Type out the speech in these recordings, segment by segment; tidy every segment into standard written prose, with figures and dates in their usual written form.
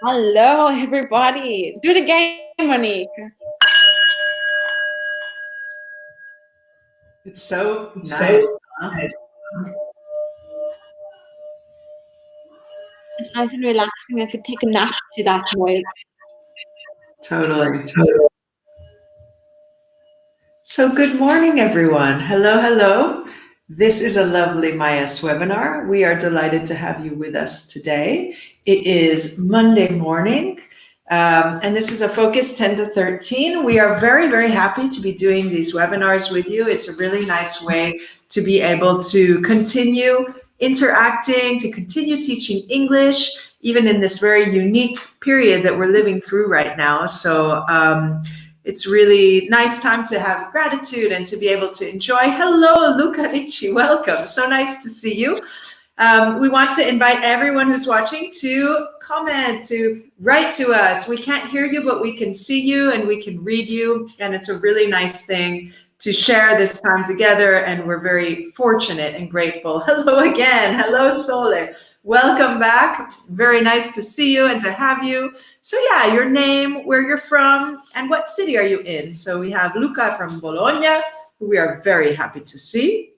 Hello, everybody. Do it again, Monique. It's so nice. Huh? It's nice and relaxing. I could take a nap to that noise. Totally. So good morning, everyone. Hello, hello. This is a lovely Mayas webinar. We are delighted to have you with us today. It is Monday morning, and this is a Focus 10 to 13. We are very, very happy to be doing these webinars with you. It's a really nice way to be able to continue interacting, to continue teaching English, even in this very unique period that we're living through right now. So, it's really nice time to have gratitude and to be able to enjoy. Hello, Luca Ricci, welcome. So nice to see you. We want to invite everyone who's watching to comment, to write to us. We can't hear you, but we can see you and we can read you. And it's a really nice thing to share this time together. And we're very fortunate and grateful. Hello again. Hello, Sole. Welcome back. Very nice to see you and to have you. So yeah, your name, where you're from, and what city are you in? So we have Luca from Bologna, who we are very happy to see.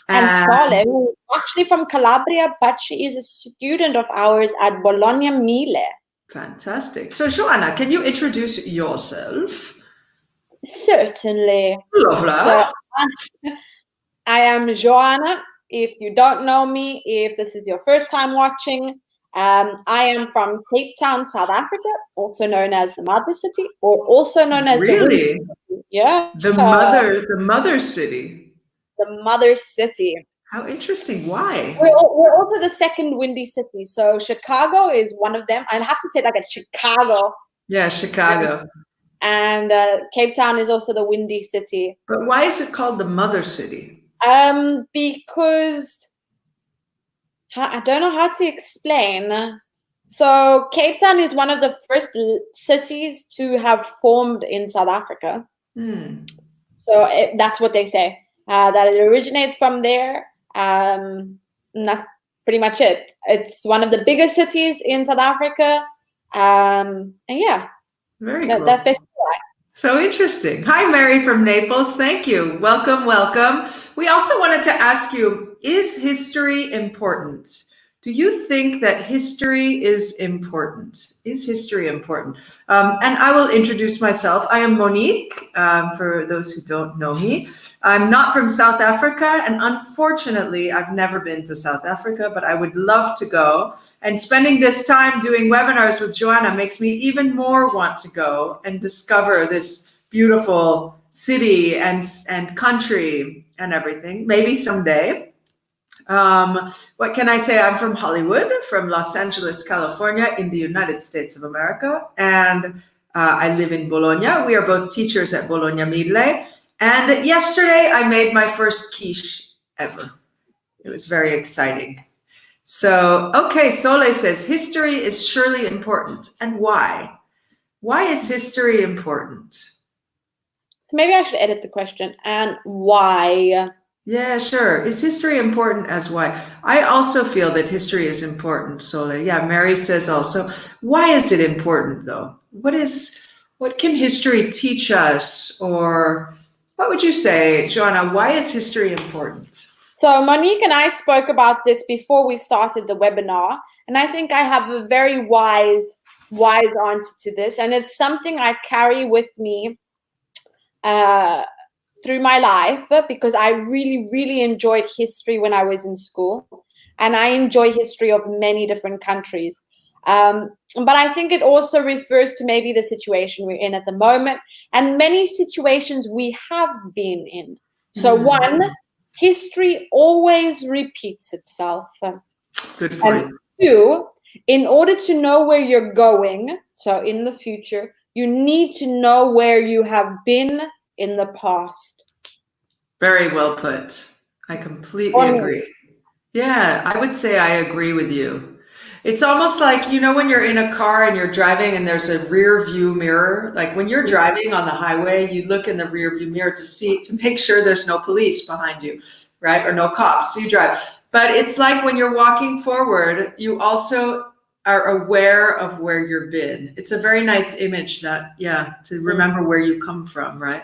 And Sole, who is actually from Calabria, but she is a student of ours at Bologna Mille. Fantastic. So Joanna, can you introduce yourself? Certainly. Lovely. So I am Joanna. If you don't know me, if this is your first time watching, I am from Cape Town, South Africa, also known as the Mother City, or also known as really? the City. Yeah, the mother city. The Mother City. How interesting. Why? We're also the second windy city. So Chicago is one of them. I have to say like at Chicago. Yeah, Chicago. And Cape Town is also the windy city. But why is it called the Mother City? Because I don't know how to explain. So Cape Town is one of the first cities to have formed in South Africa. So that's what they say, that it originates from there. And that's pretty much it. It's one of the biggest cities in South Africa. And yeah, very cool. That's basically why. So interesting. Hi, Mary from Naples. Thank you. Welcome, welcome. We also wanted to ask you, is history important? Do you think that history is important? Is history important? And I will introduce myself. I am Monique, for those who don't know me. I'm not from South Africa, and unfortunately, I've never been to South Africa, but I would love to go. And spending this time doing webinars with Joanna makes me even more want to go and discover this beautiful city and country and everything, maybe someday. What can I say? I'm from Hollywood, from Los Angeles, California, in the United States of America, and I live in Bologna. We are both teachers at Bologna Mille. And yesterday I made my first quiche ever. It was very exciting. So, okay, Sole says, history is surely important. And why? Why is history important? So maybe I should edit the question. And why? Yeah, sure. Is history important as why? I also feel that history is important, Sole. Yeah, Mary says also. Why is it important, though? What can history teach us? Or what would you say, Joanna? Why is history important? So Monique and I spoke about this before we started the webinar, and I think I have a very wise answer to this, and it's something I carry with me through my life, because I really, really enjoyed history when I was in school, and I enjoy history of many different countries. But I think it also refers to maybe the situation we're in at the moment and many situations we have been in. So one, history always repeats itself. Good point. And two, in order to know where you're going, so in the future, you need to know where you have been in the past. Very well put. I completely agree. Yeah, I would say I agree with you. It's almost like, when you're in a car and you're driving and there's a rear view mirror, like when you're driving on the highway, you look in the rear view mirror to make sure there's no police behind you, right? Or no cops. So you drive. But it's like when you're walking forward, you also are aware of where you've been. It's a very nice image that, to remember where you come from, right?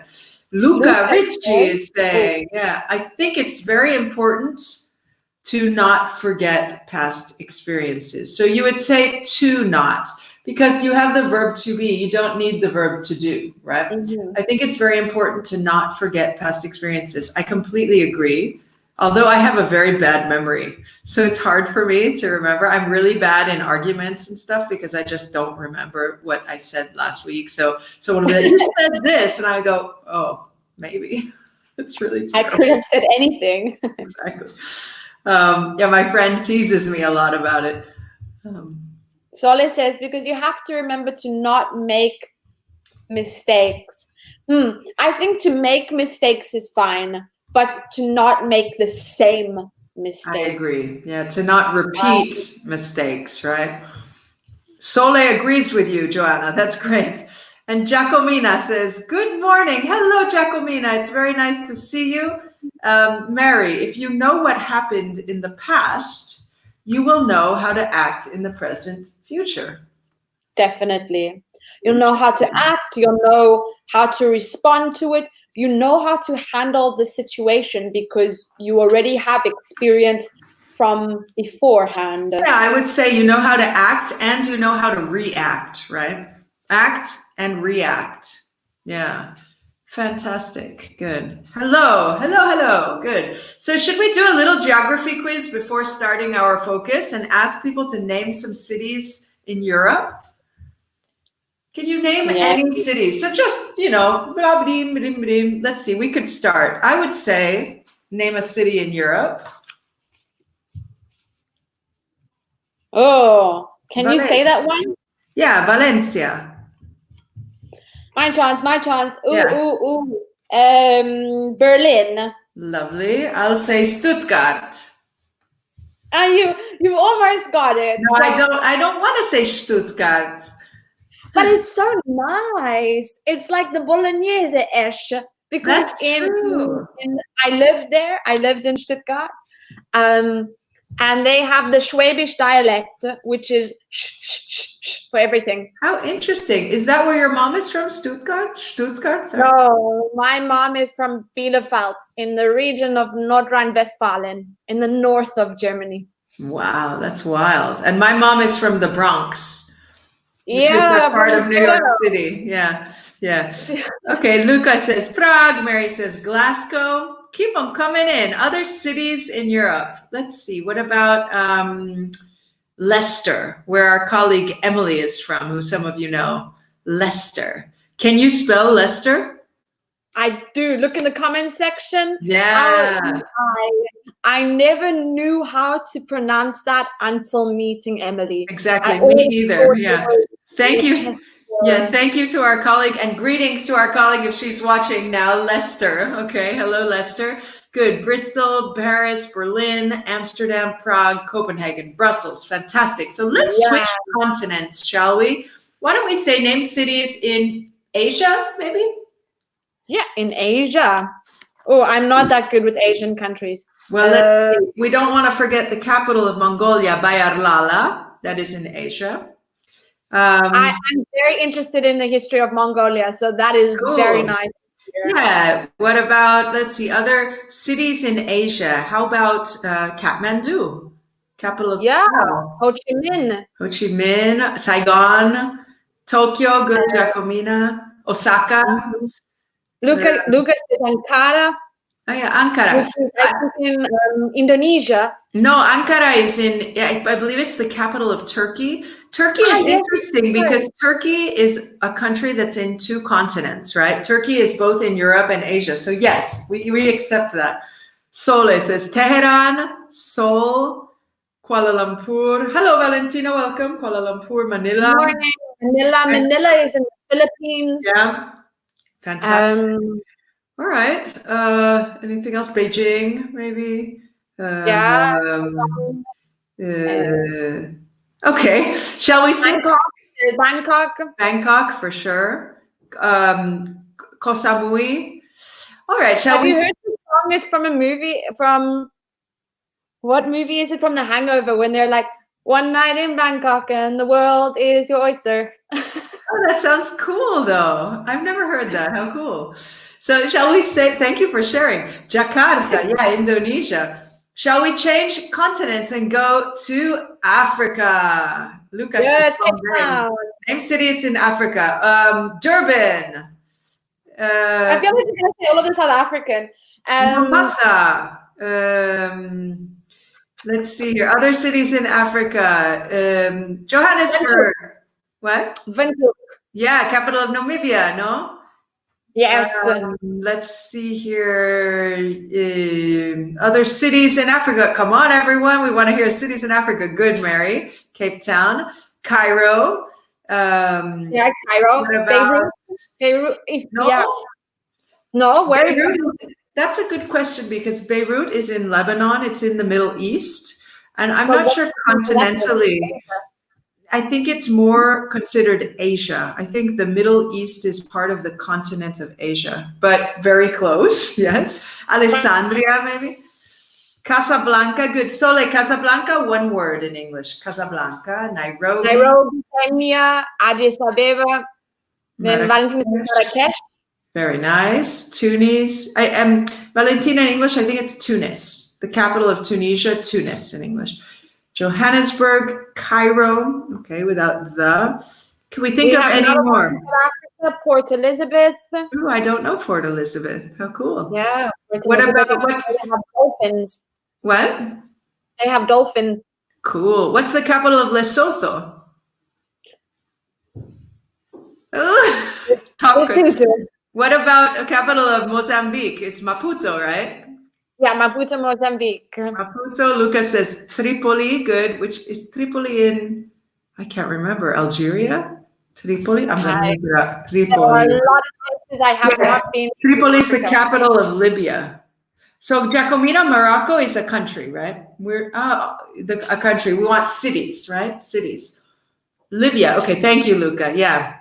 Luca Ricci is saying, I think it's very important to not forget past experiences. So you would say to not, because you have the verb to be, you don't need the verb to do, right? I think it's very important to not forget past experiences. I completely agree. Although I have a very bad memory, so it's hard for me to remember. I'm really bad in arguments and stuff because I just don't remember what I said last week. So someone will be like, you said this, and I go, oh, maybe. It's really terrible. I could have said anything. Exactly. My friend teases me a lot about it. Sole says, because you have to remember to not make mistakes. I think to make mistakes is fine, but to not make the same mistakes. I agree. Yeah, to not repeat mistakes, right? Sole agrees with you, Joanna. That's great. And Giacomina says, good morning. Hello, Giacomina. It's very nice to see you. Mary, if you know what happened in the past, you will know how to act in the present future. Definitely. You'll know how to act. You'll know how to respond to it. You know how to handle the situation because you already have experience from beforehand. Yeah, I would say you know how to act and you know how to react, right? Act and react. Yeah. Fantastic. Good. Hello. Good. So should we do a little geography quiz before starting our focus and ask people to name some cities in Europe? Can you name any cities? So just, let's see, we could start. I would say name a city in Europe. Oh, can you say that one? Yeah, Valencia. My chance. Berlin. Lovely. I'll say Stuttgart. You almost got it. No, I don't want to say Stuttgart. But it's so nice. It's like the Bolognese-ish. Because I lived there. I lived in Stuttgart. And they have the Schwäbisch dialect, which is shh for everything. How interesting. Is that where your mom is from, Stuttgart? Sorry. No, my mom is from Bielefeld in the region of North Rhine-Westphalia in the north of Germany. Wow, that's wild. And my mom is from the Bronx. Which is a part of New York City. Yeah. Okay, Luca says Prague. Mary says Glasgow. Keep them coming in. Other cities in Europe. Let's see. What about Leicester, where our colleague Emily is from, who some of you know? Leicester. Can you spell Leicester? I do. Look in the comments section. Yeah. I never knew how to pronounce that until meeting Emily. Exactly. Me either. Yeah. Thank you. Yeah, thank you to our colleague and greetings to our colleague if she's watching now, Leicester. Okay, hello, Leicester. Good. Bristol, Paris, Berlin, Amsterdam, Prague, Copenhagen, Brussels. Fantastic. So let's switch continents, shall we? Why don't we say name cities in Asia, maybe? Yeah, in Asia. Oh, I'm not that good with Asian countries. Well, let's see. We don't want to forget the capital of Mongolia, Bayarlala. That is in Asia. I'm very interested in the history of Mongolia, so that is very nice. Yeah. What about, let's see, other cities in Asia? How about Kathmandu, capital of Ho Chi Minh. Ho Chi Minh, Saigon, Tokyo, good, Giacomina, Osaka. Lucas says Ankara. Oh yeah, Ankara. I think in Indonesia. No, Ankara is in, I believe it's the capital of Turkey. Turkey is interesting because Turkey is a country that's in two continents, right? Turkey is both in Europe and Asia. So yes, we accept that. Sole says Tehran, Seoul, Kuala Lumpur. Hello, Valentina. Welcome. Kuala Lumpur, Manila. Good morning. Manila is in the Philippines. Yeah. Fantastic. All right. Anything else? Beijing, maybe? Okay. Shall we see? Bangkok for sure. Koh Samui. All right. Have you heard the song? It's from a movie. From what movie is it? From The Hangover, when they're like, One night in Bangkok and the world is your oyster. Oh, that sounds cool, though. I've never heard that. How cool. So shall we say, thank you for sharing. Jakarta, yeah, Indonesia. Shall we change continents and go to Africa? Lucas. Yes, Cape Town. Name cities in Africa. Durban. I feel like you're going to say all of the South African. Mombasa. Let's see here. Other cities in Africa. Johannesburg. What? Windhoek. Yeah, capital of Namibia, no? Yes. Let's see here. Other cities in Africa. Come on, everyone. We want to hear cities in Africa. Good, Mary. Cape Town. Cairo. Yeah, Cairo. Beirut. No? Yeah. No, where is Beirut? That's a good question because Beirut is in Lebanon. It's in the Middle East. And I'm not sure continentally. I think it's more considered Asia. I think the Middle East is part of the continent of Asia, but very close. Yes. Alessandria, maybe. Casablanca, good. Sole, Casablanca, one word in English. Casablanca, Nairobi. Nairobi, Kenya, Addis Ababa, then Valentina, Marrakesh. Very nice. Tunis. Valentina in English, I think it's Tunis. The capital of Tunisia, Tunis in English. Johannesburg, Cairo. Okay, without the. Can we think of any more? Africa, Port Elizabeth. Oh, I don't know Port Elizabeth. How cool. Yeah. What about they have dolphins? What? They have dolphins. Cool. What's the capital of Lesotho? Top question. What about a capital of Mozambique? It's Maputo, right? Yeah, Maputo, Mozambique. Maputo. Lucas says Tripoli. Good. Which is Tripoli in? I can't remember. Algeria. Tripoli. I'm going to look it up. Tripoli. There are a lot of places I have not been. Tripoli is the capital of Libya. So Jacomina, Morocco is a country, right? We're a country. We want cities, right? Cities. Libya. Okay. Thank you, Luca. Yeah.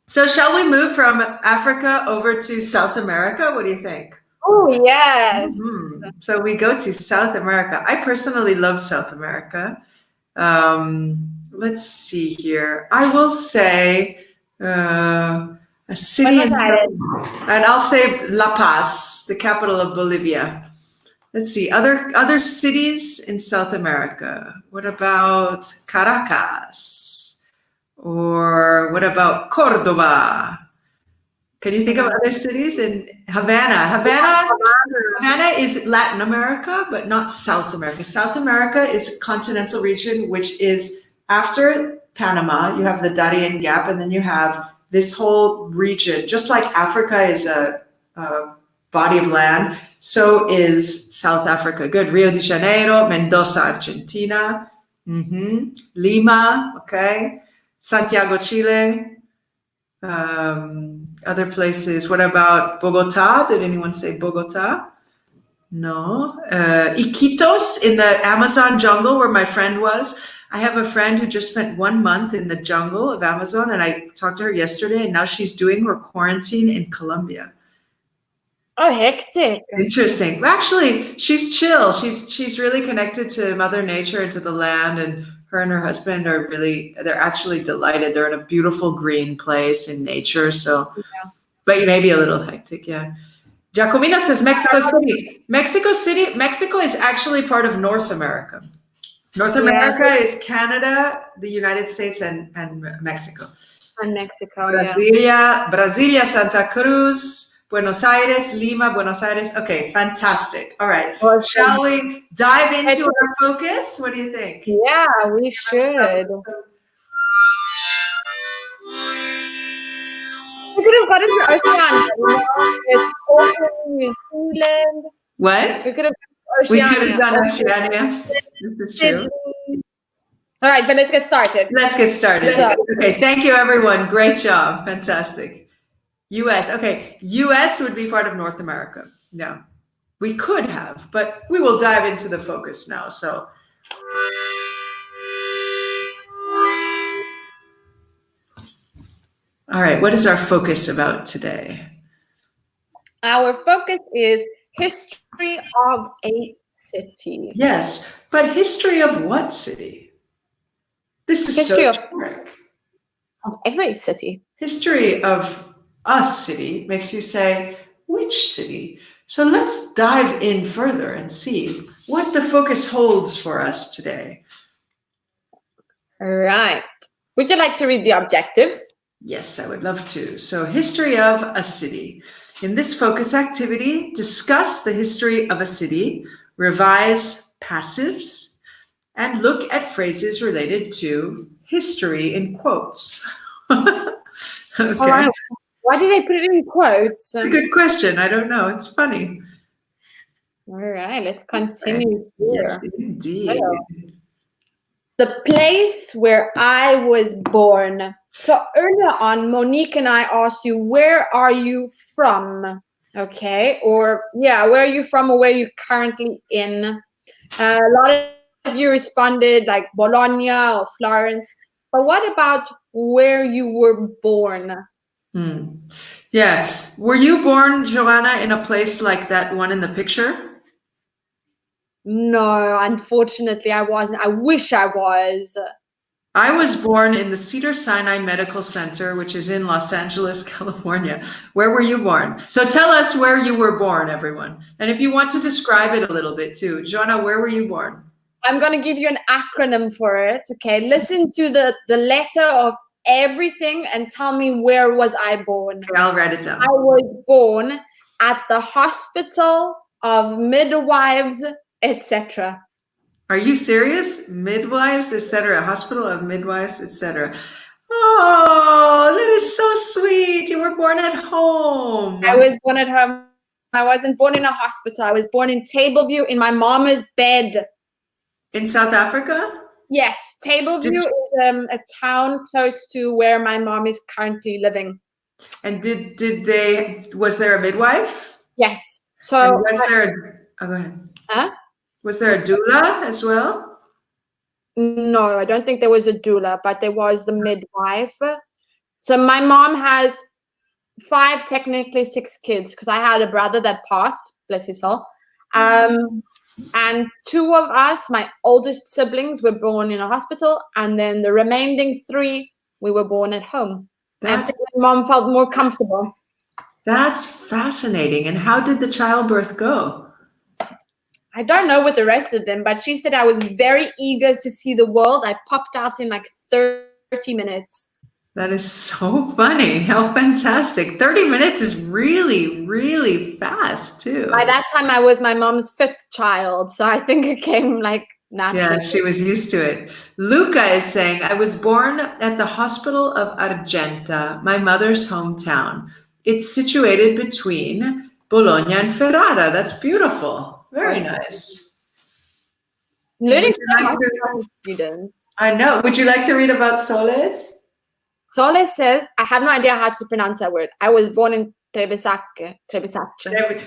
So shall we move from Africa over to South America? What do you think? Oh, yes. Mm-hmm. So we go to South America. I personally love South America. Let's see here. I will say a city in and I'll say La Paz, the capital of Bolivia. Let's see, other cities in South America. What about Caracas? Or what about Cordoba? Can you think of other cities? In Havana. Havana is Latin America, but not South America. South America is a continental region, which is after Panama, you have the Darien Gap, and then you have this whole region. Just like Africa is a body of land, so is South Africa. Good. Rio de Janeiro, Mendoza, Argentina, Lima, okay, Santiago, Chile. Other places. What about Bogota? Did anyone say Bogota? No. Iquitos in the Amazon jungle where my friend was. I have a friend who just spent 1 month in the jungle of Amazon, and I talked to her yesterday, and now she's doing her quarantine in Colombia. Oh, hectic. Interesting. Well, actually, she's chill. She's really connected to Mother Nature and to the land, and her and her husband they're actually delighted. They're in a beautiful green place in nature. So, but maybe a little hectic. Yeah. Jacomina says Mexico City. Mexico is actually part of North America. North America is Canada, the United States, and Mexico. And Mexico, Brasilia, Santa Cruz, Buenos Aires, Lima, Buenos Aires. Okay, fantastic. All right. Shall we dive into our focus? What do you think? Yeah, we should. We could have gotten to Oceania. New Zealand. What? We could have done Oceania. This is true. All right, but let's get started. Okay, thank you, everyone. Great job. Fantastic. U.S. Okay, U.S. would be part of North America. Yeah, we could have, but we will dive into the focus now. So, all right, what is our focus about today? Our focus is history of a city. Yes, but history of what city? This is History so of short. every city. History of a city makes you say, which city? So let's dive in further and see what the focus holds for us today. Right. Would you like to read the objectives? Yes, I would love to. So, history of a city. In this focus activity, discuss the history of a city, revise passives, and look at phrases related to history in quotes. Okay. All right. Why did they put it in quotes? It's a good question. I don't know. It's funny. All right, let's continue Yes, here. indeed. The place where I was born. So earlier on, Monique and I asked you, where are you from? Okay, or yeah, where are you from or where are you currently in? A lot of you responded like Bologna or Florence. But what about where you were born? Yeah. Were you born, Joanna, in a place like that one in the picture? No, unfortunately, I wasn't. I wish I was. I was born in the Cedars-Sinai Medical Center, which is in Los Angeles, California. Where were you born? So tell us where you were born, everyone. And if you want to describe it a little bit too. Joanna, where were you born? I'm going to give you an acronym for it. Okay, listen to the letter of everything and tell me where was I born. Okay, I'll write it down. I was born at the Hospital of Midwives, etc. Are you serious? Midwives, etc. Hospital of Midwives, etc. Oh, that is so sweet. You were born at home. I was born at home. I wasn't born in a hospital. I was born in Tableview in my mama's bed. In South Africa? Yes, Tableview is a town close to where my mom is currently living. And was there a midwife? Yes. So go ahead. Huh? Was there a doula as well? No, I don't think there was a doula, but there was the midwife. So my mom has 5, technically 6 kids, because I had a brother that passed, bless his soul. And 2 of us, my oldest siblings, were born in a hospital, and then the remaining 3, we were born at home. I think my mom felt more comfortable. That's fascinating. And how did the childbirth go? I don't know with the rest of them, but she said I was very eager to see the world. I popped out in like 30 minutes. That is so funny. How fantastic. 30 minutes is really, really fast too. By that time, I was my mom's 5th child. So I think it came like naturally. Yeah, she was used to it. Luca is saying, I was born at the Hospital of Argenta, my mother's hometown. It's situated between Bologna and Ferrara. That's beautiful. Very nice. Learning so much from students. I know. Would you like to read about Soles? Soles says, I have no idea how to pronounce that word. I was born in Trebisace.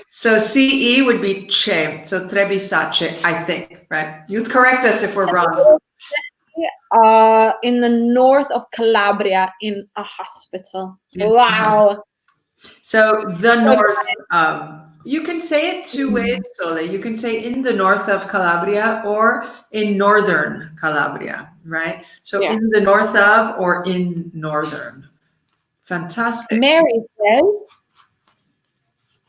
So CE would be che, so Trebisace, I think, right? You'd correct us if we're wrong. In the north of Calabria in a hospital. Wow. So the north, you can say it 2 ways, Sole. You can say in the north of Calabria or in northern Calabria, right? So in the north of or in northern. Fantastic. Mary says,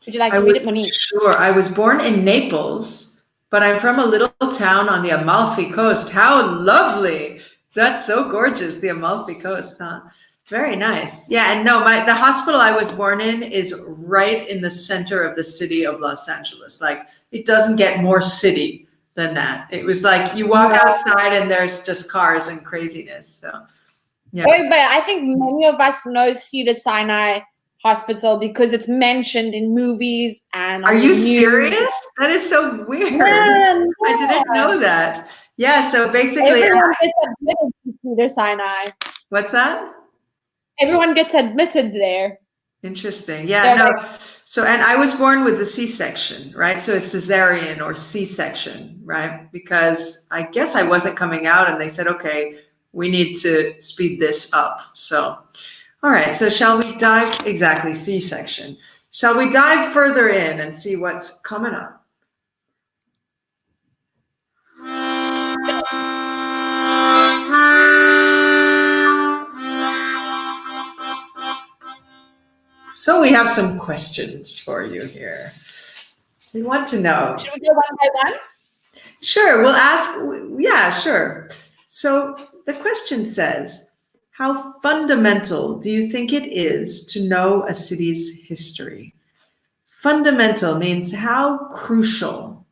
would you like to read it, Monique? Sure. I was born in Naples, but I'm from a little town on the Amalfi Coast. How lovely. That's so gorgeous, the Amalfi Coast, huh? Very nice. Yeah, and no, the hospital I was born in is right in the center of the city of Los Angeles. Like, it doesn't get more city than that. It was like you walk outside and there's just cars and craziness. So, yeah. But I think many of us know Cedars-Sinai Hospital because it's mentioned in movies and. Are you serious? That is so weird. Yeah. I didn't know that. Yeah, so basically. Everyone gets admitted to Cedars-Sinai. What's that? Everyone gets admitted there. Interesting. Yeah, no. So, and I was born with the C-section, right? So it's cesarean or C-section, right? Because I guess I wasn't coming out and they said, okay, we need to speed this up. So, all right. So shall we dive, exactly, C-section. Shall we dive further in and see what's coming up? So we have some questions for you here. We want to know. Should we go one by one? Sure, we'll ask. Yeah, sure. So the question says, how fundamental do you think it is to know a city's history? Fundamental means how crucial.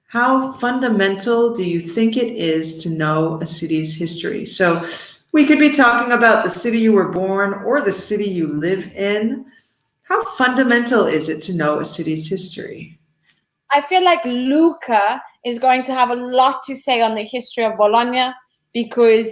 How fundamental do you think it is to know a city's history? So we could be talking about the city you were born or the city you live in. How fundamental is it to know a city's history? I feel like Luca is going to have a lot to say on the history of Bologna because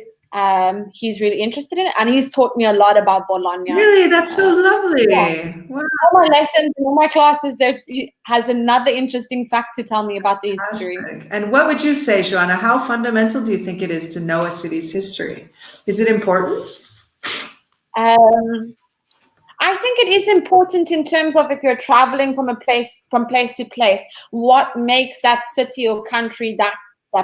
he's really interested in it, and he's taught me a lot about Bologna. Really, that's so lovely. Yeah. Wow. All my lessons, in all my classes, he has another interesting fact to tell me about the history. Fantastic. And what would you say, Joanna? How fundamental do you think it is to know a city's history? Is it important? I think it is important in terms of if you're traveling from place to place, what makes that city or country that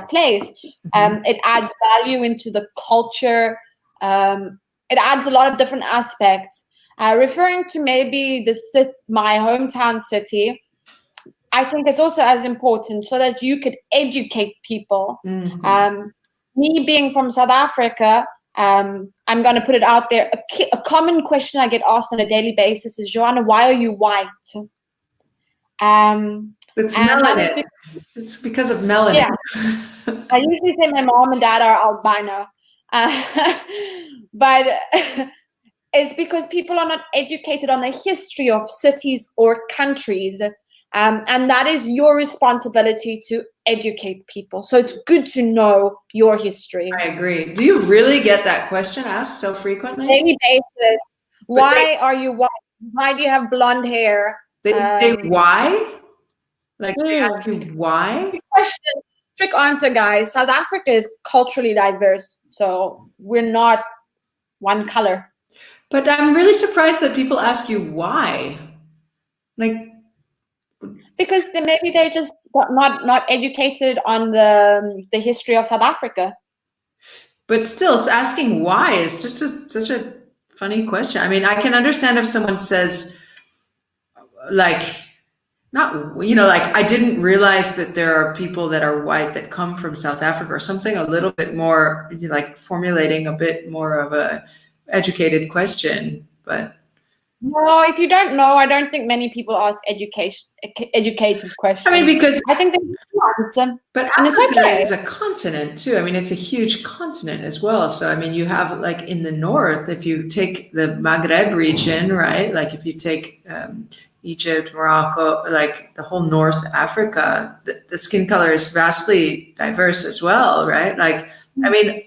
place. It adds value into the culture. It adds a lot of different aspects. Referring to maybe my hometown city, I think it's also as important so that you could educate people. Me being from South Africa, I'm going to put it out there. A common question I get asked on a daily basis is, Joanna, why are you white? It's melanin. It's because of melanin. Yeah. I usually say my mom and dad are albino. But it's because people are not educated on the history of cities or countries. And that is your responsibility to educate people. So it's good to know your history. I agree. Do you really get that question asked so frequently? Daily basis. Why are you white? Why do you have blonde hair? They say why? Like they ask you why? Good question. Trick answer, guys. South Africa is culturally diverse, so we're not one color. But I'm really surprised that people ask you why. Like, because maybe they're just not educated on the history of South Africa. But still, it's asking why is just such a funny question. I mean, I can understand if someone says, like, like, I didn't realize that there are people that are white that come from South Africa, or something a little bit more, like formulating a bit more of a educated question. But no, if you don't know, I don't think many people ask educated questions. I mean, because I think they answer, but and it's okay. It's a continent too. I mean, it's a huge continent as well. So I mean, you have, like, in the north, if you take the Maghreb region, right? Like if you take Egypt, Morocco, like the whole North Africa, the skin color is vastly diverse as well, right? Like, I mean,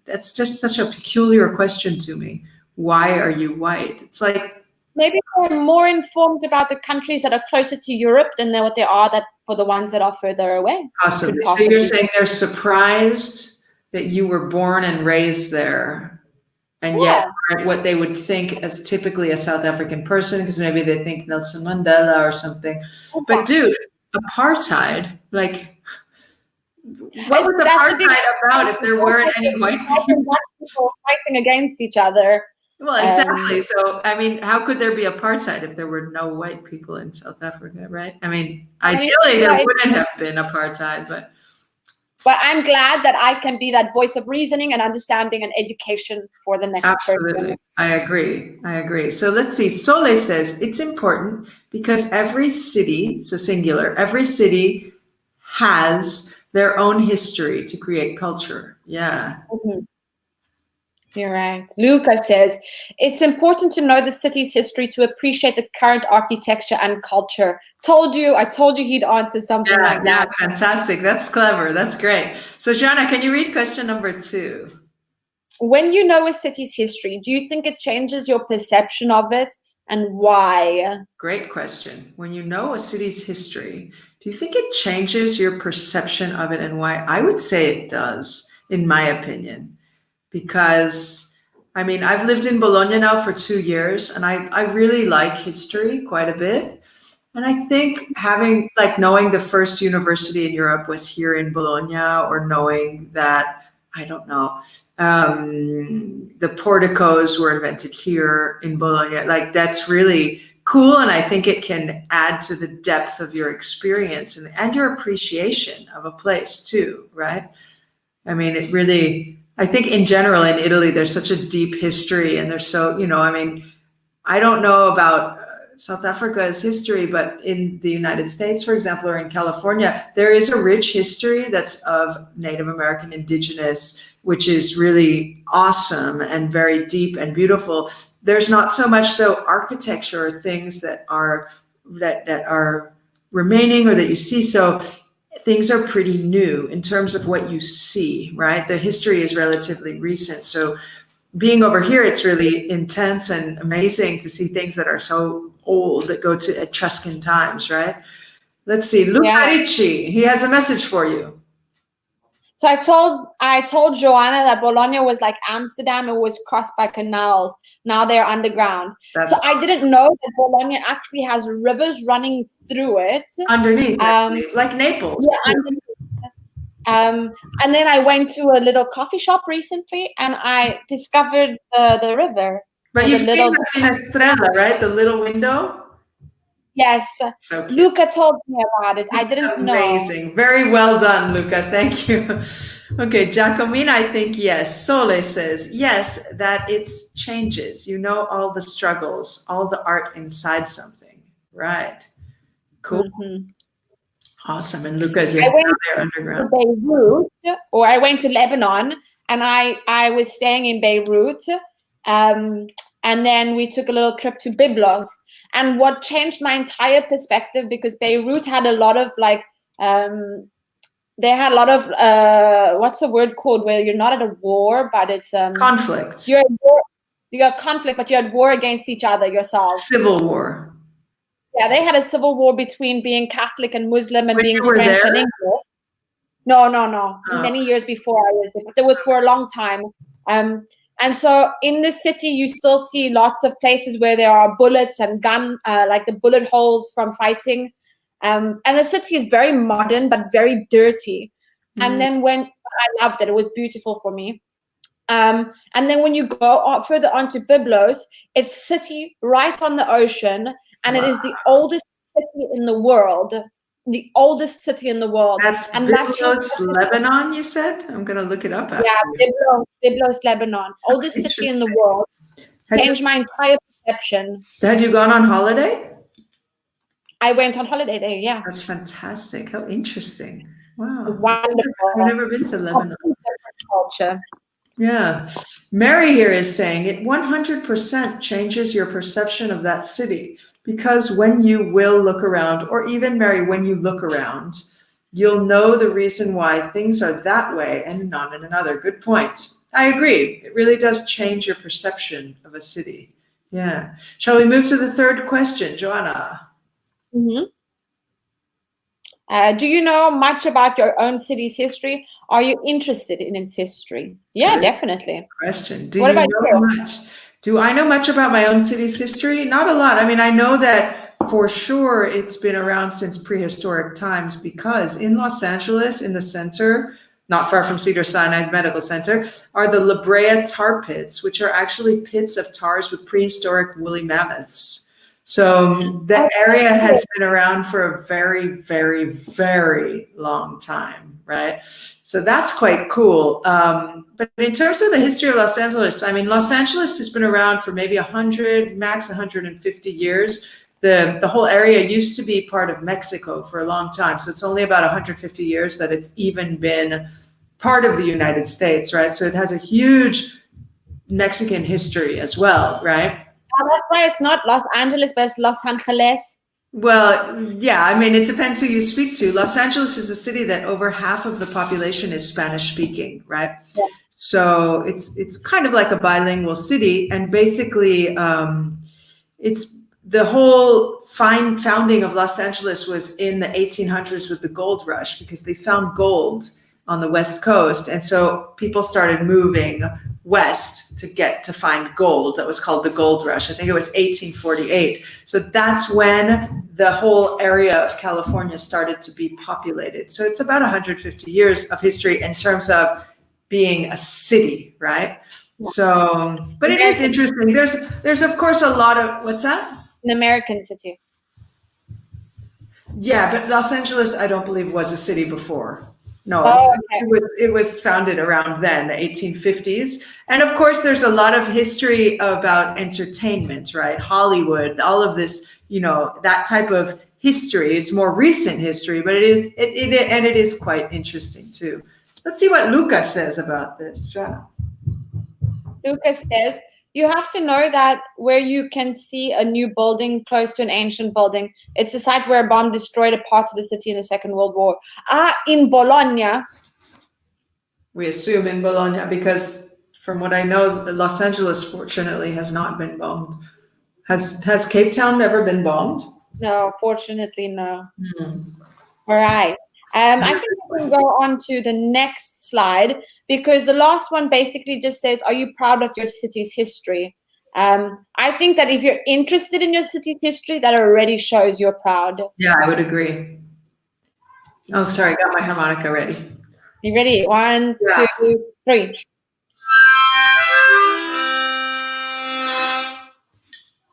that's just such a peculiar question to me. Why are you white? It's like, maybe they're more informed about the countries that are closer to Europe than what they are for the ones that are further away. Possibly. So you're saying they're surprised that you were born and raised there, and yet what they would think as typically a South African person, because maybe they think Nelson Mandela or something. Okay. But dude, apartheid, like, what was apartheid about if there weren't any white people fighting against each other? Well, exactly. So, I mean, how could there be apartheid if there were no white people in South Africa, right? I mean, ideally there wouldn't have been apartheid, but I'm glad that I can be that voice of reasoning and understanding and education for the next Absolutely. person. I agree. So let's see. Sole says it's important because every city, so singular, every city has their own history to create culture. Yeah. Mm-hmm. You're right. Luca says, it's important to know the city's history to appreciate the current architecture and culture. I told you he'd answer something like that. Yeah, fantastic. That's clever. That's great. So, Joanna, can you read question number 2? When you know a city's history, do you think it changes your perception of it, and why? Great question. When you know a city's history, do you think it changes your perception of it, and why? I would say it does, in my opinion. Because, I mean, I've lived in Bologna now for 2 years, and I really like history quite a bit. And I think knowing the first university in Europe was here in Bologna, or knowing that, I don't know, the porticos were invented here in Bologna. Like, that's really cool. And I think it can add to the depth of your experience and your appreciation of a place too, right? I mean, it really, I think in general in Italy, there's such a deep history, and there's so, I mean, I don't know about South Africa's history, but in the United States, for example, or in California, there is a rich history that's of Native American, indigenous, which is really awesome and very deep and beautiful. There's not so much though architecture or things that are remaining or that you see. So things are pretty new in terms of what you see, right? The history is relatively recent. So being over here, it's really intense and amazing to see things that are so old, that go to Etruscan times, right? Let's see, Luca Ricci, he has a message for you. So I told Joanna that Bologna was like Amsterdam. It was crossed by canals. Now they're underground. So I didn't know that Bologna actually has rivers running through it. Underneath, like Naples. Yeah, underneath. And then I went to a little coffee shop recently, and I discovered the river. But you've seen the finestrella, right? The little window? Yes. So cute. Luca told me about it. I didn't know. Amazing. Very well done, Luca. Thank you. Okay, Giacomina, I think yes. Sole says, yes, that it changes. You know, all the struggles, all the art inside something. Right. Cool. Mm-hmm. Awesome. And Lucas, you're there underground. To Beirut, or I went to Lebanon, and I was staying in Beirut. And then we took a little trip to Byblos. And what changed my entire perspective, because Beirut had a lot of like, they had a lot of, what's the word called, where you're not at a war, but it's conflict. You're at war, you got conflict, but you're at war against each other yourself. Civil war. Yeah, they had a civil war between being Catholic and Muslim and being French and English. No. Oh. Many years before I was there, but it was for a long time. And so in the city, you still see lots of places where there are bullets and like the bullet holes from fighting. And the city is very modern, but very dirty. Mm. And then I loved it. It was beautiful for me. And then when you go further on to Byblos, it's a city right on the ocean. And it is the oldest city in the world. The oldest city in the world. That's Byblos, Lebanon, you said? I'm going to look it up. Yeah, Byblos, Lebanon. Oldest city in the world. Changed my entire perception. Had you gone on holiday? I went on holiday there, yeah. That's fantastic. How interesting. Wow. It was wonderful. I've never been to Lebanon. Culture. Yeah. Mary here is saying it 100% changes your perception of that city. Because when you will look around, or even Mary, when you look around, you'll know the reason why things are that way and not in another. Good point. I agree. It really does change your perception of a city. Yeah. Shall we move to the third question, Joanna? Mm-hmm. Do you know much about your own city's history? Are you interested in its history? Yeah, Good definitely. Question. What about you? Much? Do I know much about my own city's history? Not a lot. I mean, I know that for sure it's been around since prehistoric times, because in Los Angeles, in the center, not far from Cedars-Sinai Medical Center, are the La Brea tar pits, which are actually pits of tars with prehistoric woolly mammoths. So the area has been around for a very, very, very long time, right? So that's quite cool. But in terms of the history of Los Angeles, I mean, Los Angeles has been around for maybe 100, max 150 years. The whole area used to be part of Mexico for a long time. So it's only about 150 years that it's even been part of the United States, right? So it has a huge Mexican history as well, right? That's why it's not Los Angeles, but it's Los Angeles. Well, yeah, I mean, it depends who you speak to. Los Angeles is a city that over half of the population is Spanish speaking, right? Yeah. So it's kind of like a bilingual city. And basically, it's the whole founding of Los Angeles was in the 1800s with the gold rush, because they found gold on the West Coast. And so people started moving west to find gold. That was called the gold rush. I think it was 1848. So that's when the whole area of California started to be populated. So it's about 150 years of history in terms of being a city, right? So, but it is interesting. There's of course a lot of, what's that? An American city. Yeah, but Los Angeles, I don't believe was a city before. No, okay. it was founded around then, the 1850s. And of course, there's a lot of history about entertainment, right? Hollywood, all of this, that type of history. It's more recent history, but it is quite interesting too. Let's see what Lucas says about this. Joanna. Lucas says, you have to know that where you can see a new building close to an ancient building, it's a site where a bomb destroyed a part of the city in the Second World War. In Bologna. We assume in Bologna, because from what I know, Los Angeles fortunately has not been bombed. Has Cape Town ever been bombed? No, fortunately, no. All right. I think we can go on to the next slide, because the last one basically just says, are you proud of your city's history? I think that if you're interested in your city's history, that already shows you're proud. Yeah, I would agree. Oh, sorry, I got my harmonica ready. You ready? 1, 2, 3.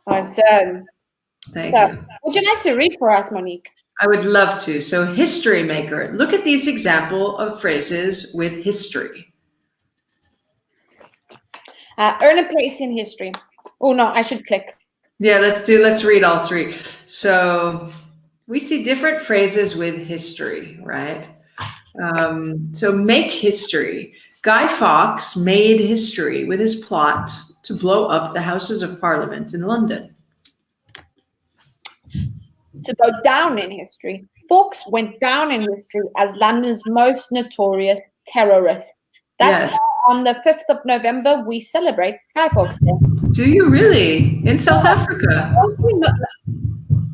Awesome. Thank you. Would you like to read for us, Monique? I would love to. So, Historymaker. Look at these example of phrases with history. Earn a place in history. Oh, no, I should click. Yeah, let's read all three. So, we see different phrases with history, right? So, make history. Guy Fawkes made history with his plot to blow up the Houses of Parliament in London. To go down in history. Fawkes went down in history as London's most notorious terrorist. That's why on the 5th of November, we celebrate Guy Fawkes Day. Do you really? In South Africa?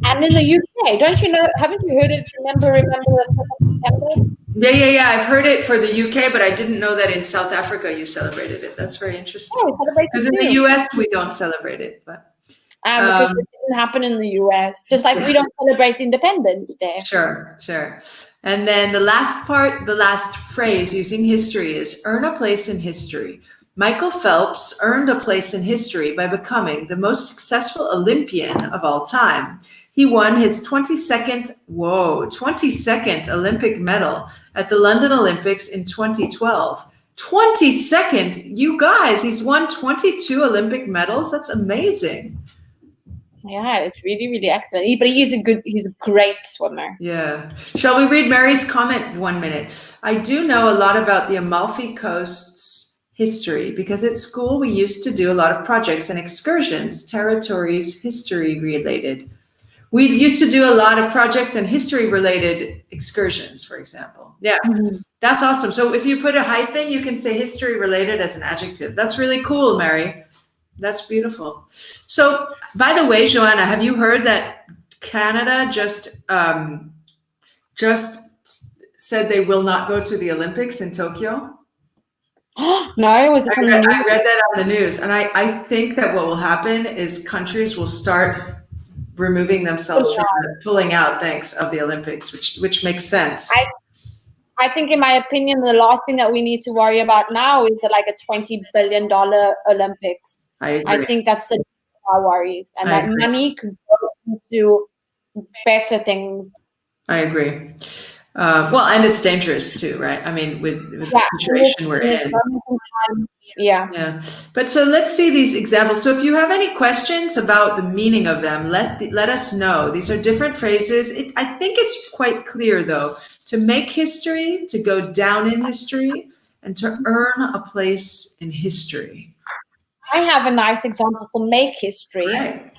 And in the UK, don't you know? Haven't you heard it? Remember the 5th of September? Yeah. I've heard it for the UK, but I didn't know that in South Africa you celebrated it. That's very interesting. Because in the US we don't celebrate it, but because it didn't happen in the US. Just like we don't celebrate Independence Day. Sure. And then the last part, the last phrase using history is earn a place in history. Michael Phelps earned a place in history by becoming the most successful Olympian of all time. He won his 22nd Olympic medal at the London Olympics in 2012. 22nd, you guys, he's won 22 Olympic medals. That's amazing. Yeah, it's really, really excellent. But he's a great swimmer. Yeah. Shall we read Mary's comment 1 minute? I do know a lot about the Amalfi Coast's history because at school we used to do a lot of projects and excursions, territories, history related. We used to do a lot of projects and history related excursions, for example. Yeah, That's awesome. So if you put a hyphen, you can say history related as an adjective. That's really cool, Mary. That's beautiful. So, by the way, Joanna, have you heard that Canada just said they will not go to the Olympics in Tokyo? No, was it from the news? I read that on the news, and I think that what will happen is countries will start removing themselves from pulling out, of the Olympics, which makes sense. I think, in my opinion, the last thing that we need to worry about now is like a $20 billion Olympics. I think that's our worries, and that money could go into better things. I agree. Well, and it's dangerous too, right? I mean, with the situation we're in. Yeah. But so let's see these examples. So if you have any questions about the meaning of them, let us know. These are different phrases. I think it's quite clear, though, to make history, to go down in history, and to earn a place in history. I have a nice example for make history. Right.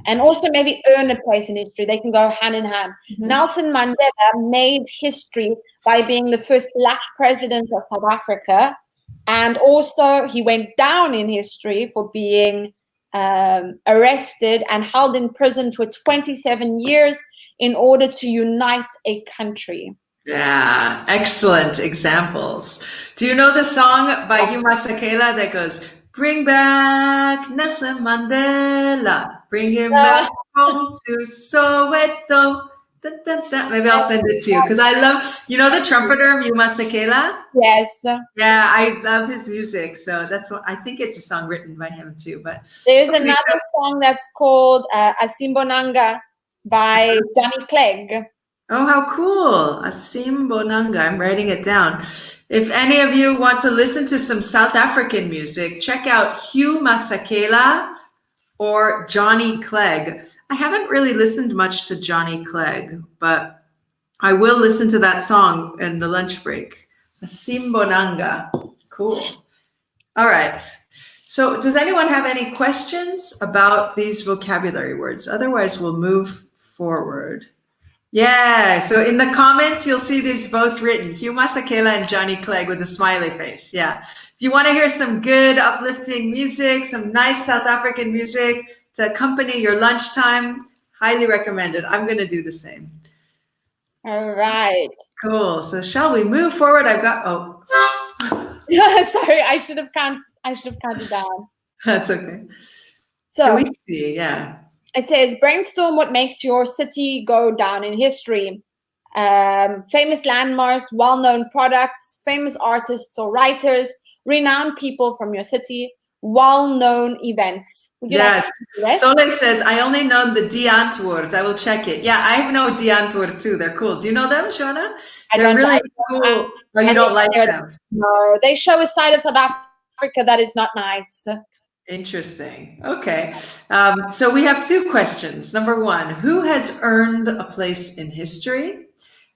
And also maybe earn a place in history. They can go hand in hand. Nelson Mandela made history by being the first Black president of South Africa. And also he went down in history for being arrested and held in prison for 27 years in order to unite a country. Yeah, excellent examples. Do you know the song by Hugh Masekela that goes, "Bring back Nelson Mandela, bring him back home to Soweto, Dun, dun, dun. Maybe I'll send it to you because I love, you know, the trumpeter Yuma Sekela? Yes. Yeah, I love his music. So that's what I think it's a song written by him too. But there's okay, another song that's called Asimbonanga by Johnny Clegg. oh, how cool. Asim Bonanga. I'm writing it down. If any of you want to listen to some South African music, check out Hugh Masekela or Johnny Clegg. I haven't really listened much to Johnny Clegg, but I will listen to that song in the lunch break. Asim Bonanga. Cool. All right. So does anyone have any questions about these vocabulary words? Otherwise, we'll move forward. Yeah, so in the comments, you'll see these both written, Hugh Masekela and Johnny Clegg with a smiley face. Yeah. If you want to hear some good, uplifting music, some nice South African music to accompany your lunchtime, highly recommended. I'm going to do the same. All right. Cool. So shall we move forward? I've got, oh. Sorry, I should have counted down. That's okay. So we see, yeah. It says, brainstorm what makes your city go down in history. Famous landmarks, well-known products, famous artists or writers, renowned people from your city, well-known events. Yes. Soleil says, I only know the Die Antwoord. I will check it. Yeah, I know Die Antwoord too. They're cool. Do you know them, Shona? They're really cool. Oh, you don't like them? No, they show a side of South Africa that is not nice. Interesting. Okay. So we have two questions. Number one, who has earned a place in history?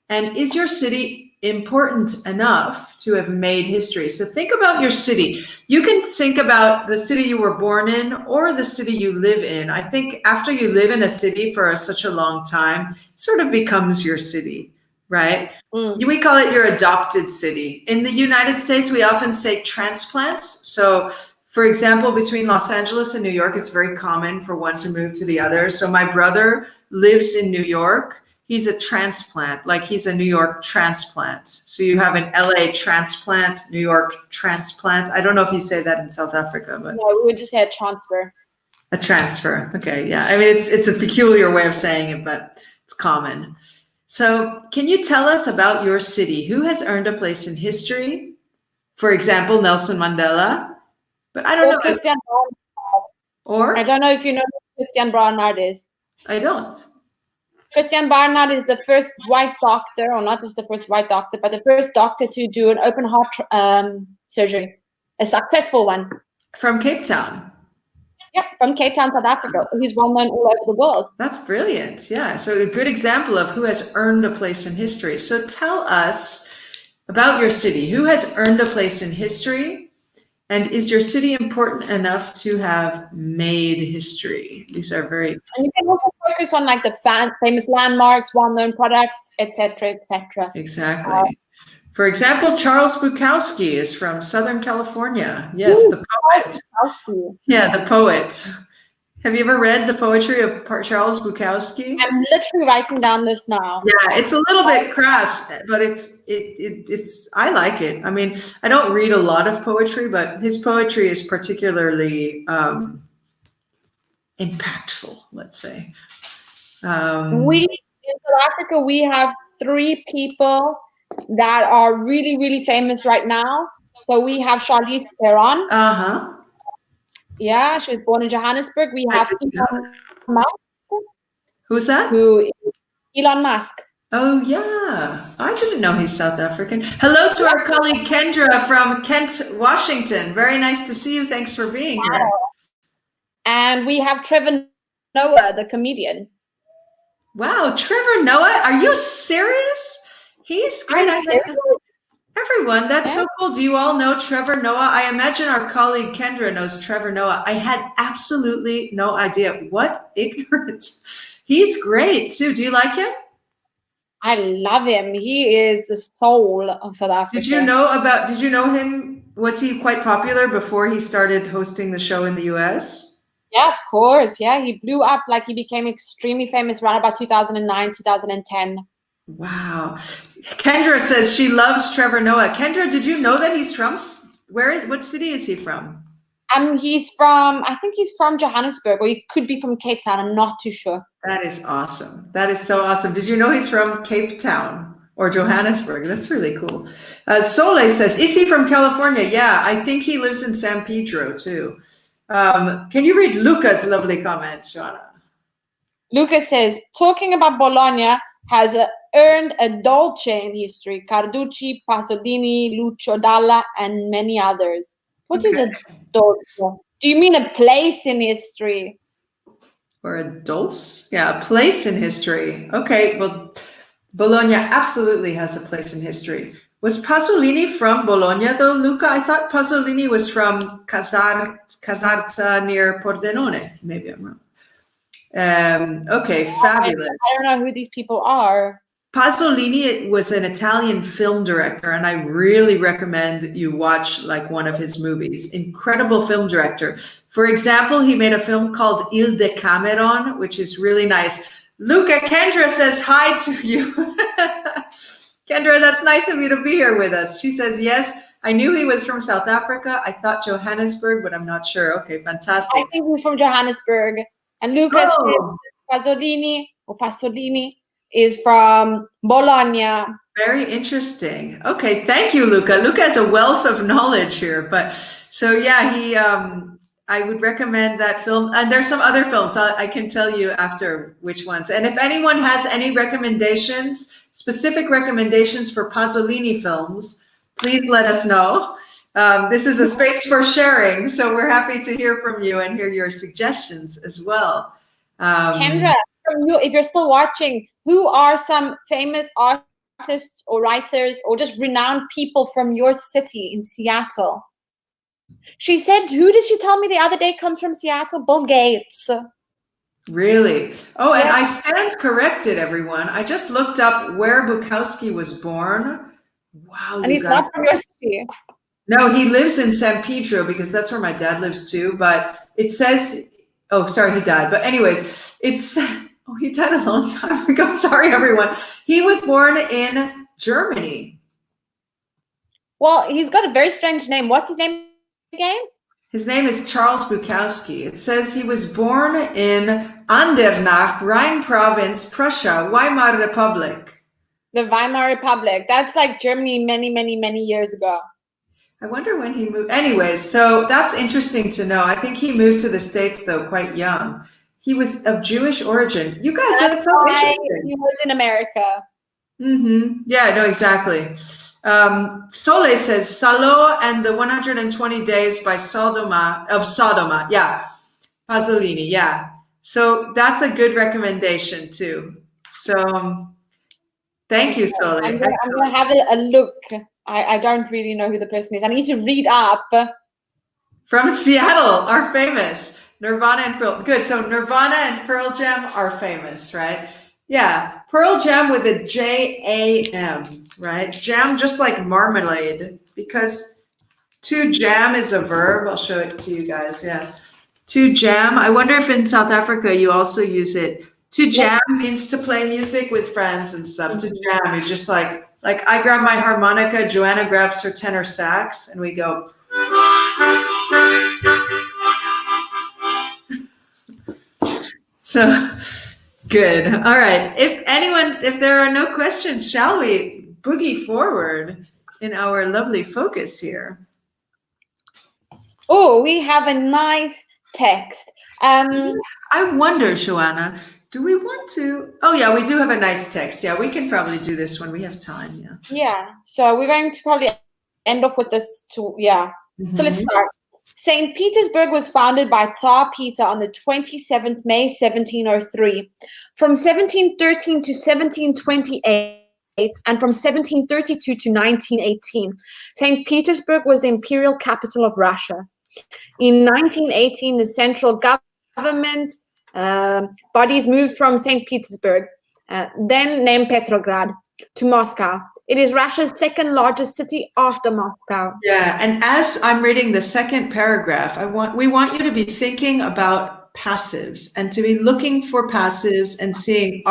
And is your city important enough to have made history? So think about your city. You can think about the city you were born in or the city you live in. I think after you live in a city for such a long time, it sort of becomes your city, right? We call it your adopted city. In the United States, we often say transplants. So for example, between Los Angeles and New York, it's very common for one to move to the other. So my brother lives in New York. He's a transplant, like he's a New York transplant. So you have an LA transplant, New York transplant. I don't know if you say that in South Africa, but no, we would just say a transfer. A transfer. Okay, yeah. I mean, it's a peculiar way of saying it, but it's common. So can you tell us about your city? Who has earned a place in history? For example, Nelson Mandela. But I don't know. Christian Barnard. Or? I don't know if you know who Christian Barnard is. I don't. Christian Barnard is the first white doctor, or not just the first white doctor, but the first doctor to do an open heart surgery, a successful one. From Cape Town? Yep, from Cape Town, South Africa. He's well known all over the world. That's brilliant. Yeah, so a good example of who has earned a place in history. So tell us about your city. Who has earned a place in history? And is your city important enough to have made history? These are very... And you can also focus on like the famous landmarks, well-known products, etc., etc. Exactly. For example, Charles Bukowski is from Southern California. Yes, the poet. Yeah, the poet. Have you ever read the poetry of Charles Bukowski? I'm literally writing down this now. Yeah, it's a little bit crass, but it's I like it. I mean, I don't read a lot of poetry, but his poetry is particularly impactful, let's say. We in South Africa, we have 3 people that are really, really famous right now. So we have Charlize Theron. Yeah, she was born in Johannesburg. We have Elon Musk. Who's that? Elon Musk. Oh, yeah. I didn't know he's South African. Hello to our colleague Kendra from Kent, Washington. Very nice to see you. Thanks for being here. And we have Trevor Noah, the comedian. Wow, Trevor Noah? Are you serious? He's great. Everyone, that's so cool. Do you all know Trevor Noah? I imagine our colleague Kendra knows Trevor Noah. I had absolutely no idea. What ignorance. He's great too. Do you like him? I love him. He is the soul of South Africa. Did you know him? Was he quite popular before he started hosting the show in the US? Yeah, of course. Yeah, he blew up, like he became extremely famous around about 2009, 2010. Wow. Kendra says she loves Trevor Noah. Kendra, did you know that he's from, what city is he from? I think he's from Johannesburg, or he could be from Cape Town. I'm not too sure. That is awesome. That is so awesome. Did you know he's from Cape Town or Johannesburg? That's really cool. Sole says, is he from California? Yeah, I think he lives in San Pedro too. Can you read Luca's lovely comment, Joanna? Luca says, talking about Bologna has earned a dolce in history. Carducci, Pasolini, Lucio Dalla, and many others. What is a dolce? Do you mean a place in history? Or a dulce? Yeah, a place in history. Okay, well, Bologna absolutely has a place in history. Was Pasolini from Bologna though, Luca? I thought Pasolini was from Casarza near Pordenone. Maybe I'm wrong. Okay, fabulous. I don't know who these people are. Pasolini was an Italian film director, and I really recommend you watch like one of his movies. Incredible film director. For example, he made a film called Il Decameron, which is really nice. Luca, Kendra says hi to you. Kendra, that's nice of you to be here with us. She says, yes, I knew he was from South Africa. I thought Johannesburg, but I'm not sure. Okay, fantastic. I think he's from Johannesburg. And Luca says Pasolini is from Bologna. Very interesting. Okay, thank you, Luca. Luca has a wealth of knowledge here. But so yeah, he I would recommend that film. And there's some other films. I can tell you after which ones. And if anyone has any recommendations, specific recommendations for Pasolini films, please let us know. This is a space for sharing, so we're happy to hear from you and hear your suggestions as well. Kendra, from you, if you're still watching, who are some famous artists or writers or just renowned people from your city in Seattle? She said, who did she tell me the other day comes from Seattle? Bill Gates. Really? Oh, and I stand corrected, everyone. I just looked up where Bukowski was born. Wow. And he's not from your city. No, he lives in San Pedro because that's where my dad lives too. But it says, oh, sorry, he died. But anyways, he died a long time ago. Sorry, everyone. He was born in Germany. Well, he's got a very strange name. What's his name again? His name is Charles Bukowski. It says he was born in Andernach, Rhine Province, Prussia, Weimar Republic. The Weimar Republic. That's like Germany many, many, many years ago. I wonder when he moved. Anyways, so that's interesting to know. I think he moved to the States, though, quite young. He was of Jewish origin. You guys, that's so interesting. He was in America. Mm-hmm. Yeah, no, exactly. Sole says, Salo and the 120 Days by Sodoma. Yeah, Pasolini, yeah. So that's a good recommendation, too. So thank you, Sole. I'm going to have a look. I don't really know who the person is. I need to read up. From Seattle, are famous. Nirvana and Pearl. Good. So Nirvana and Pearl Jam are famous, right? Yeah. Pearl Jam with a J-A-M, right? Jam just like marmalade, because to jam is a verb. I'll show it to you guys. Yeah. To jam. I wonder if in South Africa you also use it. To jam means to play music with friends and stuff. To jam is just like I grab my harmonica, Joanna grabs her tenor sax, and we go. So good. All right. If there are no questions, shall we boogie forward in our lovely focus here? Oh, we have a nice text. I wonder, Joanna, do we want to? Oh, yeah, we do have a nice text. Yeah, we can probably do this when we have time. Yeah. Yeah. So we're going to probably end off with this too. Yeah. Mm-hmm. So let's start. St. Petersburg was founded by Tsar Peter on the 27th May 1703. From 1713 to 1728 and from 1732 to 1918, St. Petersburg was the imperial capital of Russia. In 1918, the central government bodies moved from St. Petersburg, then named Petrograd, to Moscow. It is Russia's second largest city after Moscow. Yeah, and as I'm reading the second paragraph, we want you to be thinking about passives and to be looking for passives and seeing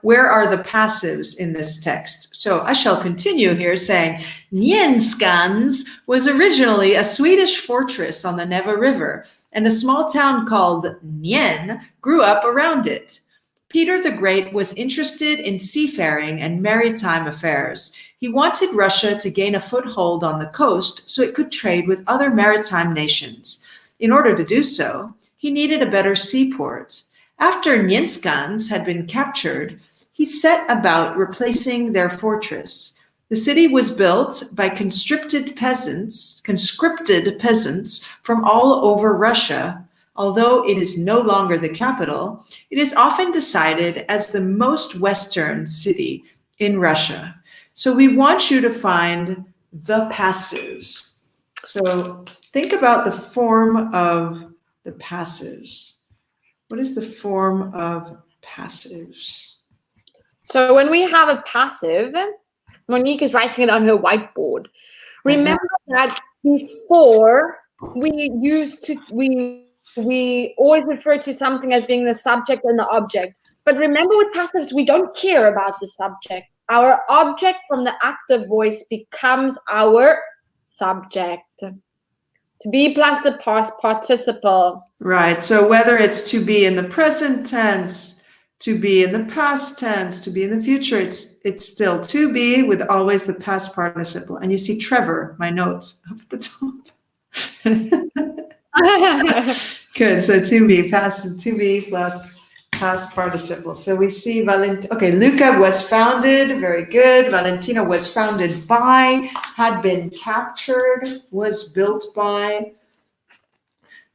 where are the passives in this text. So I shall continue here saying, Nyenskans was originally a Swedish fortress on the Neva River, and a small town called Nyen grew up around it. Peter the Great was interested in seafaring and maritime affairs. He wanted Russia to gain a foothold on the coast so it could trade with other maritime nations. In order to do so, he needed a better seaport. After Nyenskans had been captured, he set about replacing their fortress. The city was built by conscripted peasants from all over Russia. Although it is no longer the capital, it is often decided as the most western city in Russia. So we want you to find the passives. So think about the form of the passives. What is the form of passives? So when we have a passive, Monique is writing it on her whiteboard. Remember that before we always refer to something as being the subject and the object. But remember with passives, we don't care about the subject. Our object from the active voice becomes our subject. To be plus the past participle. Right. So whether it's to be in the present tense, to be in the past tense, to be in the future, it's still to be with always the past participle. And you see Trevor, my notes up at the top. Good. So to be plus past participle. So we see Luca was founded. Very good. Valentina was founded by, had been captured, was built by.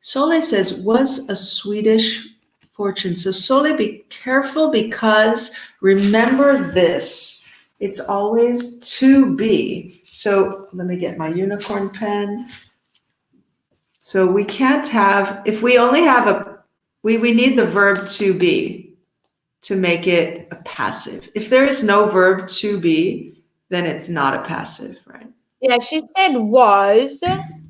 Sole says, was a Swedish fortune. So Sole, be careful because remember this. It's always to be. So let me get my unicorn pen. So we can't have, if we only have we need the verb to be to make it a passive. If there is no verb to be, then it's not a passive, right? Yeah, she said was,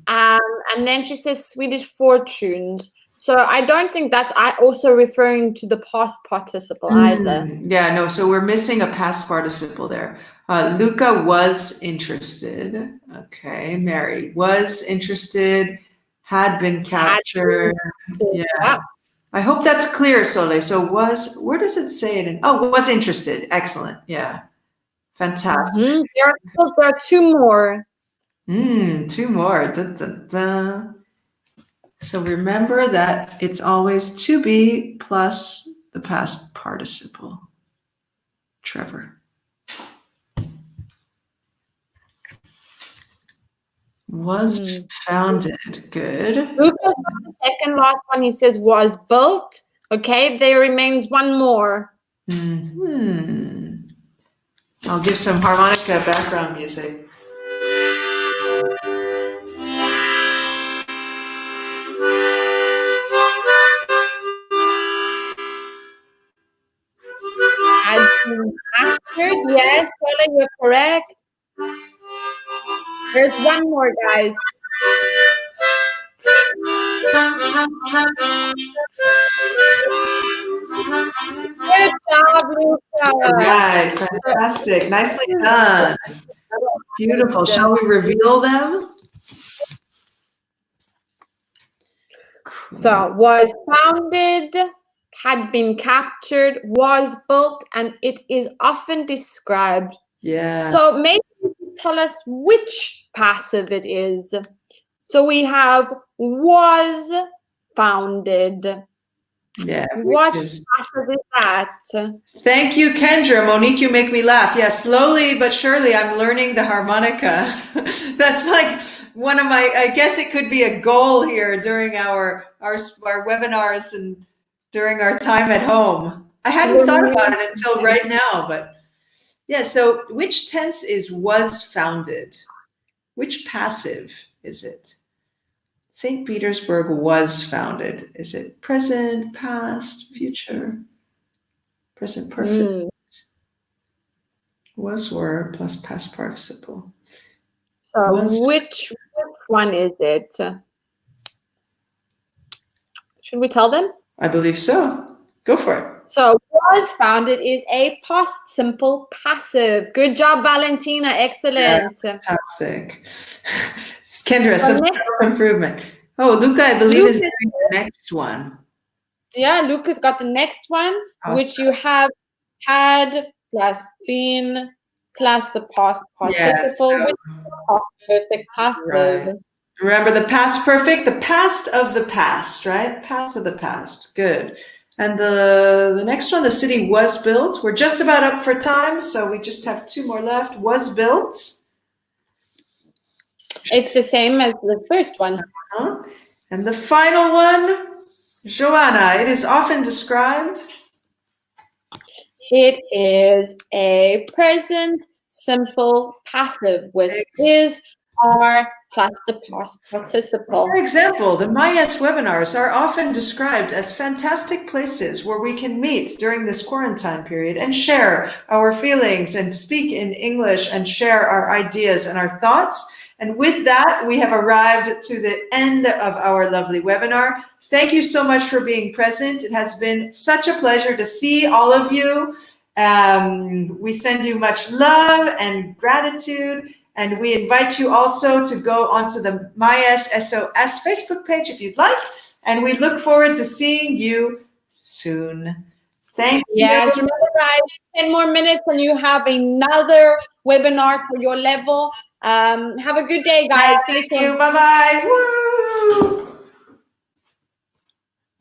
and then she says Swedish fortunes. So I don't think that's also referring to the past participle either. Yeah, no, so we're missing a past participle there. Luca was interested. Okay, Mary was interested, had been captured. Yeah. I hope that's clear, Sole. So where does it say it in? Oh, was interested. Excellent. Yeah. Fantastic. There are two more. Two more. Da, da, da. So remember that it's always to be plus the past participle. Trevor. Was founded. Good. Luca's the second last one. He says was built. Okay, there remains one more. I'll give some harmonica background music. Has been captured. Yes, Sola, you're correct. There's one more, guys. Good job, Luca. All right, fantastic. Nicely done. Beautiful. Shall we reveal them? So, was founded, had been captured, was built, and it is often described. Yeah. So maybe you can tell us which passive it is. So we have was founded. Yeah. What passive is that? Thank you, Kendra. Monique, you make me laugh. Yeah, slowly but surely I'm learning the harmonica. That's like one of my, I guess it could be a goal here during our webinars and during our time at home. I hadn't thought about it until right now, but yeah, so which tense is was founded? Which passive is it? St. Petersburg was founded. Is it present, past, future? Present perfect. Was, were, plus past participle. So which one is it? Should we tell them? I believe so. Go for it. So was founded is a past simple passive. Good job, Valentina. Excellent. Yeah, fantastic. Kendra, some self-improvement. Oh, Luca, I believe, is doing the next one. Yeah, Luca's got the next one, awesome. Which you have had plus been plus the past participle, which is past perfect passive. Right. Remember the past perfect, the past of the past, right? Past of the past. Good. And the next one, the city was built. We're just about up for time, so we just have 2 more left. Was built. It's the same as the first one. And the final one, Joanna, it is often described. It is a present simple passive with is, are, plus the past participle. For example, the MyS webinars are often described as fantastic places where we can meet during this quarantine period and share our feelings and speak in English and share our ideas and our thoughts. And with that, we have arrived to the end of our lovely webinar. Thank you so much for being present. It has been such a pleasure to see all of you. We send you much love and gratitude. And we invite you also to go onto the MyS SOS Facebook page if you'd like. And we look forward to seeing you soon. Thank you. Yes, remember guys, 10 more minutes and you have another webinar for your level. Have a good day, guys. See you soon. Bye-bye. Woo!